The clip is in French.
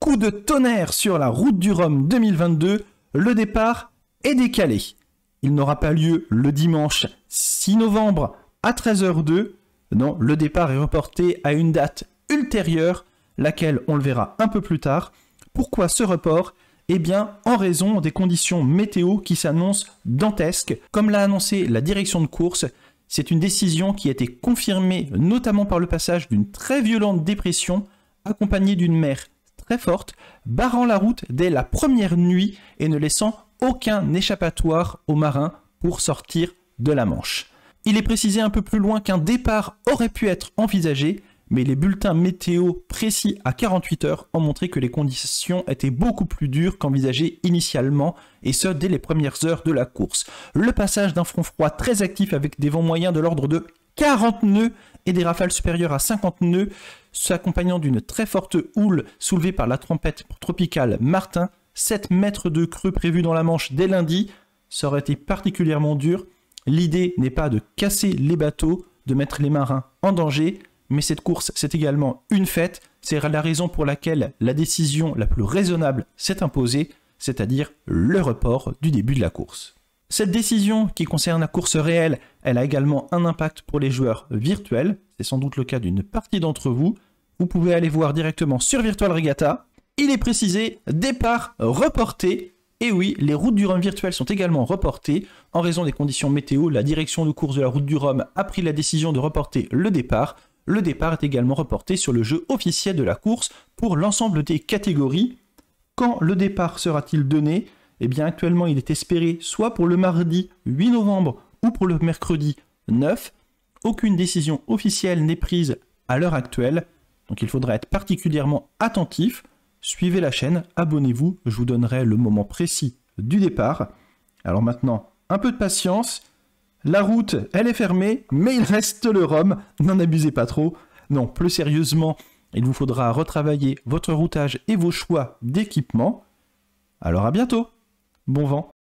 Coup de tonnerre sur la route du Rhum 2022, le départ est décalé. Il n'aura pas lieu le dimanche 6 novembre à 13h02. Non, le départ est reporté à une date ultérieure, laquelle on le verra un peu plus tard. Pourquoi ce report ? Eh bien, en raison des conditions météo qui s'annoncent dantesques. Comme l'a annoncé la direction de course, c'est une décision qui a été confirmée notamment par le passage d'une très violente dépression accompagnée d'une mer très forte, barrant la route dès la première nuit et ne laissant aucun échappatoire aux marins pour sortir de la Manche. Il est précisé un peu plus loin qu'un départ aurait pu être envisagé, mais les bulletins météo précis à 48 heures ont montré que les conditions étaient beaucoup plus dures qu'envisagées initialement, et ce dès les premières heures de la course. Le passage d'un front froid très actif avec des vents moyens de l'ordre de 40 nœuds et des rafales supérieures à 50 nœuds, s'accompagnant d'une très forte houle soulevée par la tempête tropicale Martin, 7 mètres de creux prévus dans la Manche dès lundi, ça aurait été particulièrement dur. L'idée n'est pas de casser les bateaux, de mettre les marins en danger, mais cette course, c'est également une fête. C'est la raison pour laquelle la décision la plus raisonnable s'est imposée, c'est-à-dire le report du début de la course. Cette décision qui concerne la course réelle, elle a également un impact pour les joueurs virtuels. C'est sans doute le cas d'une partie d'entre vous. Vous pouvez aller voir directement sur Virtual Regatta. Il est précisé, départ reporté. Et oui, les routes du Rhum virtuelles sont également reportées. En raison des conditions météo, la direction de course de la route du Rhum a pris la décision de reporter le départ. Le départ est également reporté sur le jeu officiel de la course pour l'ensemble des catégories. Quand le départ sera-t-il donné ? Eh bien actuellement il est espéré soit pour le mardi 8 novembre ou pour le mercredi 9. Aucune décision officielle n'est prise à l'heure actuelle, donc il faudra être particulièrement attentif. Suivez la chaîne, abonnez-vous, je vous donnerai le moment précis du départ. Alors maintenant, un peu de patience. La route, elle est fermée, mais il reste le Rhum, n'en abusez pas trop. Non, plus sérieusement, il vous faudra retravailler votre routage et vos choix d'équipement. Alors à bientôt, bon vent.